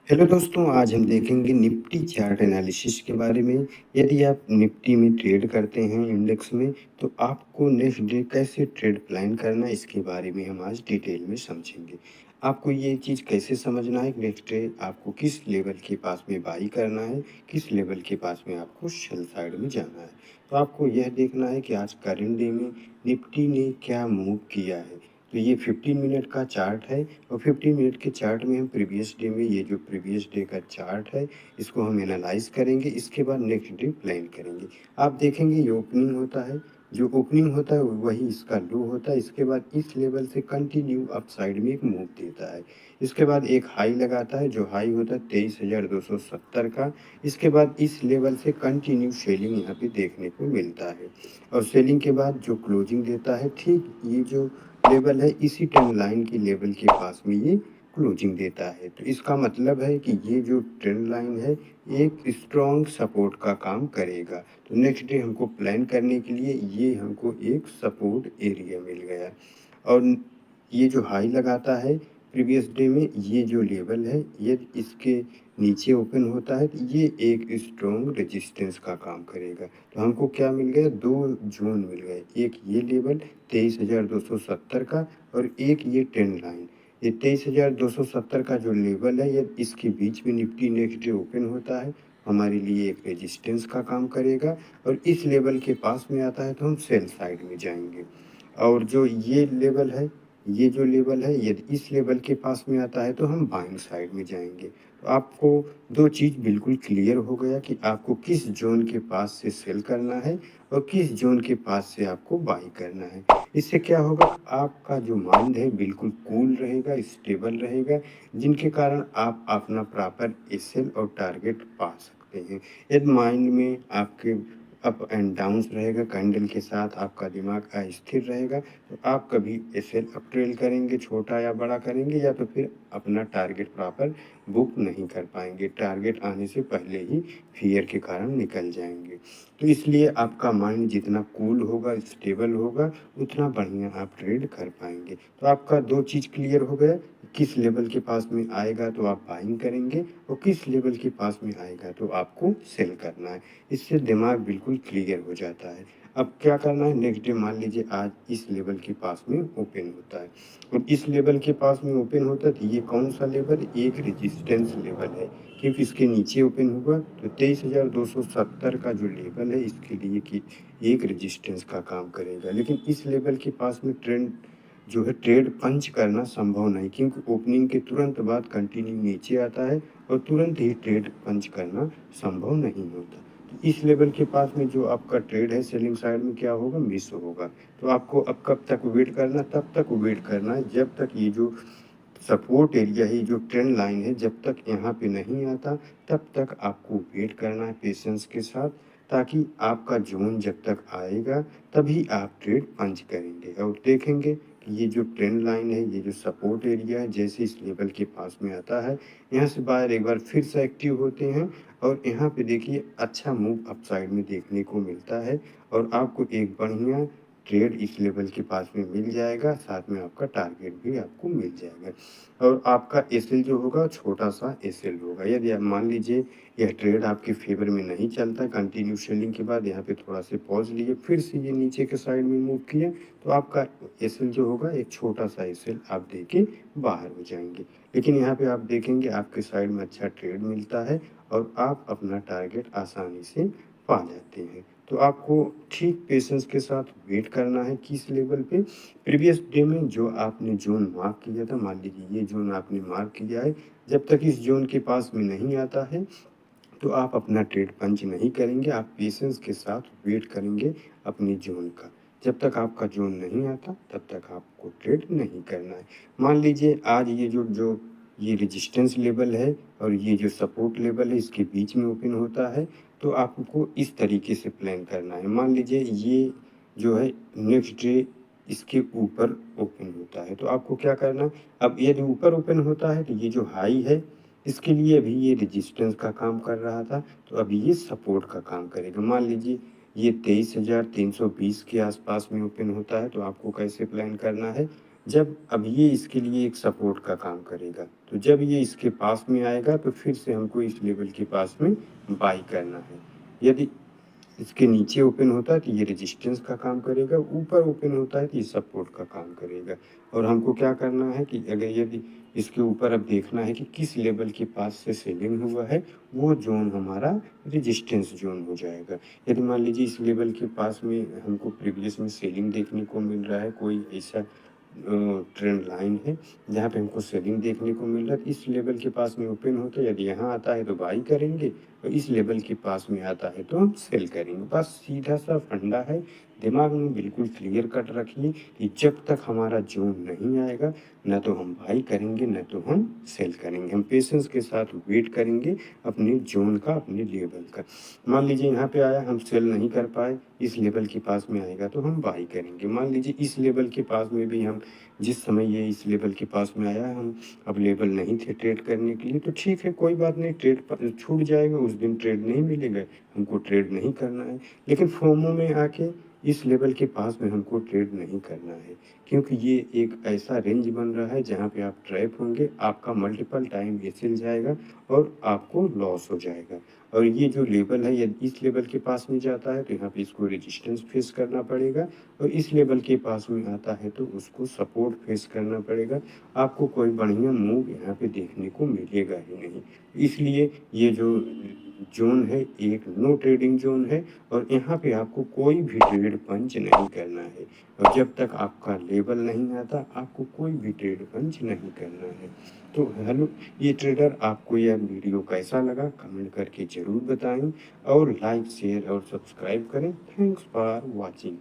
Hello दोस्तों, आज हम देखेंगे निफ्टी चार्ट एनालिसिस के बारे में। यदि आप निफ्टी में ट्रेड करते हैं इंडेक्स में, तो आपको नेक्स्ट डे कैसे ट्रेड प्लान करना है, इसके बारे में हम आज डिटेल में समझेंगे। आपको ये चीज़ कैसे समझना है कि नेक्स्ट डे आपको किस लेवल के पास में बाई करना है, किस लेवल के पास में आपको सेल साइड में जाना है। तो आपको यह देखना है कि आज करंट डे में निफ्टी ने क्या मूव किया है। तो ये 15 मिनट का चार्ट है और 15 मिनट के चार्ट में हम प्रीवियस डे में ये जो प्रीवियस डे का चार्ट है, इसको हम एनालाइज करेंगे। इसके बाद नेक्स्ट डे प्लान करेंगे। आप देखेंगे ये ओपनिंग होता है, जो ओपनिंग होता है वही इसका लो होता है। इसके बाद इस लेवल से कंटिन्यू अप साइड में एक मूव देता है। इसके बाद एक हाई लगाता है, जो हाई होता है 23,270 का। इसके बाद इस लेवल से कंटिन्यू सेलिंग यहाँ पे देखने को मिलता है और सेलिंग के बाद जो क्लोजिंग देता है, ठीक ये जो लेवल है, इसी ट्रेंड लाइन की लेवल के पास में ये क्लोजिंग देता है। तो इसका मतलब है कि ये जो ट्रेंड लाइन है, एक स्ट्रॉन्ग सपोर्ट का काम करेगा। तो नेक्स्ट डे हमको प्लान करने के लिए ये हमको एक सपोर्ट एरिया मिल गया और ये जो हाई लगाता है प्रीवियस डे में, ये जो लेवल है, ये इसके नीचे ओपन होता है तो ये एक स्ट्रॉन्ग रेजिस्टेंस का काम करेगा। तो हमको क्या मिल गया, दो जोन मिल गए, एक ये लेवल 23,270 का और एक ये ट्रेंड लाइन। ये 23,270 का जो लेवल है, ये इसके बीच में निफ्टी नेक्स्ट डे ओपन होता है, हमारे लिए एक रेजिस्टेंस का काम करेगा और इस लेवल के पास में आता है तो हम सेल साइड में जाएंगे। और जो ये लेवल है, ये जो लेवल है, यदि इस लेवल के पास में आता है तो हम बाइंग साइड में जाएंगे। तो आपको दो चीज़ बिल्कुल क्लियर हो गया कि आपको किस जोन के पास से सेल करना है और किस जोन के पास से आपको बाई करना है। इससे क्या होगा, आपका जो माइंड है बिल्कुल कूल रहेगा, स्टेबल रहेगा, जिनके कारण आप अपना प्रॉपर एसएल और टारगेट पा सकते हैं। यदि माइंड में आपके अप एंड डाउन्स रहेगा, कैंडल के साथ आपका दिमाग अस्थिर रहेगा, तो आप कभी एसएल अप ट्रेल करेंगे, छोटा या बड़ा करेंगे, या तो फिर अपना टारगेट प्रॉपर बुक नहीं कर पाएंगे, टारगेट आने से पहले ही फियर के कारण निकल जाएंगे। तो इसलिए आपका माइंड जितना कूल होगा, स्टेबल होगा, उतना बढ़िया आप ट्रेड कर पाएंगे। तो आपका दो चीज़ क्लियर हो गया, किस लेवल के पास में आएगा तो आप बाइंग करेंगे और किस लेवल के पास में आएगा तो आपको सेल करना है। इससे दिमाग बिल्कुल क्लियर हो जाता है। अब क्या करना है, नेक्स्ट डे मान लीजिए आज इस लेवल के पास में ओपन होता है और इस लेवल के पास में ओपन होता है, तो ये कौन सा लेवल, एक रेजिस्टेंस लेवल है, क्योंकि इसके नीचे ओपन हुआ तो 23,270 का जो लेवल है, इसके लिए कि एक रेजिस्टेंस का काम करेगा। लेकिन इस लेवल के पास में ट्रेंड जो है, ट्रेड पंच करना संभव नहीं, क्योंकि ओपनिंग के तुरंत बाद कंटिन्यू नीचे आता है और तुरंत ही ट्रेड पंच करना संभव नहीं होता। तो इस लेवल के पास में जो आपका ट्रेड है सेलिंग साइड में, क्या होगा, मिस होगा। तो आपको अब कब तक वेट करना, तब तक वेट करना है जब तक ये जो सपोर्ट एरिया है, जो ट्रेंड लाइन है, जब तक यहाँ पे नहीं आता, तब तक आपको वेट करना है पेशेंस के साथ, ताकि आपका जोन जब तक आएगा तभी आप ट्रेड पंच करेंगे और देखेंगे कि ये जो ट्रेंड लाइन है, ये जो सपोर्ट एरिया है, जैसे इस लेवल के पास में आता है, यहाँ से बाहर एक बार फिर से एक्टिव होते हैं और यहाँ पे देखिए अच्छा मूव अप साइड में देखने को मिलता है और आपको एक बढ़िया ट्रेड इस लेवल के पास में मिल जाएगा, साथ में आपका टारगेट भी आपको मिल जाएगा और आपका एसएल जो होगा छोटा सा एसएल होगा। यदि आप मान लीजिए यह ट्रेड आपके फेवर में नहीं चलता, कंटिन्यू सेलिंग के बाद यहाँ पे थोड़ा से पॉज लिए, फिर से ये नीचे के साइड में मूव किए, तो आपका एसएल जो होगा एक छोटा सा एसएल आप दे के बाहर हो जाएंगे। लेकिन यहाँ पे आप देखेंगे आपके साइड में अच्छा ट्रेड मिलता है और आप अपना टारगेट आसानी से पा जाते हैं। तो आपको ठीक पेशेंस के साथ वेट करना है किस लेवल पे, प्रीवियस डे में जो आपने जोन मार्क किया था, मान लीजिए ये जोन आपने मार्क किया है, जब तक इस जोन के पास में नहीं आता है तो आप अपना ट्रेड पंच नहीं करेंगे, आप पेशेंस के साथ वेट करेंगे अपनी जोन का। जब तक आपका जोन नहीं आता तब तक आपको ट्रेड नहीं करना है। मान लीजिए आज ये जो जो ये रेजिस्टेंस लेवल है और ये जो सपोर्ट लेवल है, इसके बीच में ओपन होता है, तो आपको इस तरीके से प्लान करना है। मान लीजिए ये जो है नेक्स्ट डे इसके ऊपर ओपन होता है, तो आपको क्या करना है, अब यदि ऊपर ओपन होता है तो ये जो हाई है, इसके लिए अभी ये रेजिस्टेंस का काम कर रहा था, तो अभी ये सपोर्ट का काम करेगा। मान लीजिए ये 23,320 के आसपास में ओपन होता है, तो आपको कैसे प्लान करना है, जब अब ये इसके लिए एक सपोर्ट का काम करेगा, तो जब ये इसके पास में आएगा तो फिर से हमको इस लेवल के पास में बाई करना है। यदि इसके नीचे ओपन होता है तो ये रेजिस्टेंस का काम करेगा, ऊपर ओपन होता है तो ये सपोर्ट का काम करेगा। और हमको क्या करना है कि अगर यदि इसके ऊपर अब देखना है कि किस लेवल के पास से सेलिंग हुआ है, वो ज़ोन हमारा रेजिस्टेंस ज़ोन हो जाएगा। यदि मान लीजिए इस लेवल के पास में हमको प्रीवियस में सेलिंग देखने को मिल रहा है, कोई ऐसा ट्रेंड लाइन है जहाँ पे हमको सेलिंग देखने को मिल रहा है, इस लेवल के पास में ओपन होता है, यदि यहाँ आता है तो बाई करेंगे और इस लेवल के पास में आता है तो हम सेल करेंगे। बस सीधा सा फंडा है, दिमाग में बिल्कुल क्लियर कट रखिए कि जब तक हमारा जोन नहीं आएगा न तो हम बाई करेंगे न तो हम सेल करेंगे। हम पेशेंस के साथ वेट करेंगे अपने जोन का, अपने लेवल का। मान लीजिए यहाँ पे आया, हम सेल नहीं कर पाए, इस लेवल के पास में आएगा तो हम बाई करेंगे। मान लीजिए इस लेवल के पास में भी हम जिस समय ये इस लेवल के पास में आया, हम अब लेवल नहीं थे ट्रेड करने के लिए, तो ठीक है, कोई बात नहीं, ट्रेड छूट जाएगा, उस दिन ट्रेड नहीं मिलेगा, हमको ट्रेड नहीं करना है। लेकिन फोमो में आके इस लेवल के पास में हमको ट्रेड नहीं करना है, क्योंकि ये एक ऐसा रेंज बन रहा है जहाँ पे आप ट्रैप होंगे, आपका मल्टीपल टाइम ये चल जाएगा और आपको लॉस हो जाएगा। और ये जो लेवल है, यदि इस लेवल के पास में जाता है तो यहाँ पे इसको रेजिस्टेंस फेस करना पड़ेगा, और इस लेवल के पास में आता है तो उसको सपोर्ट फेस करना पड़ेगा। आपको कोई बढ़िया मूव यहाँ पे देखने को मिलेगा ही नहीं। इसलिए ये जो जोन है एक नो ट्रेडिंग जोन है, और यहाँ पे आपको कोई भी ट्रेड पंच नहीं करना है, और जब तक आपका लेवल नहीं आता आपको कोई भी ट्रेड पंच नहीं करना है। तो हेलो ये ट्रेडर, आपको यह वीडियो कैसा लगा कमेंट करके ज़रूर बताएं, और लाइक शेयर और सब्सक्राइब करें। Thanks for watching.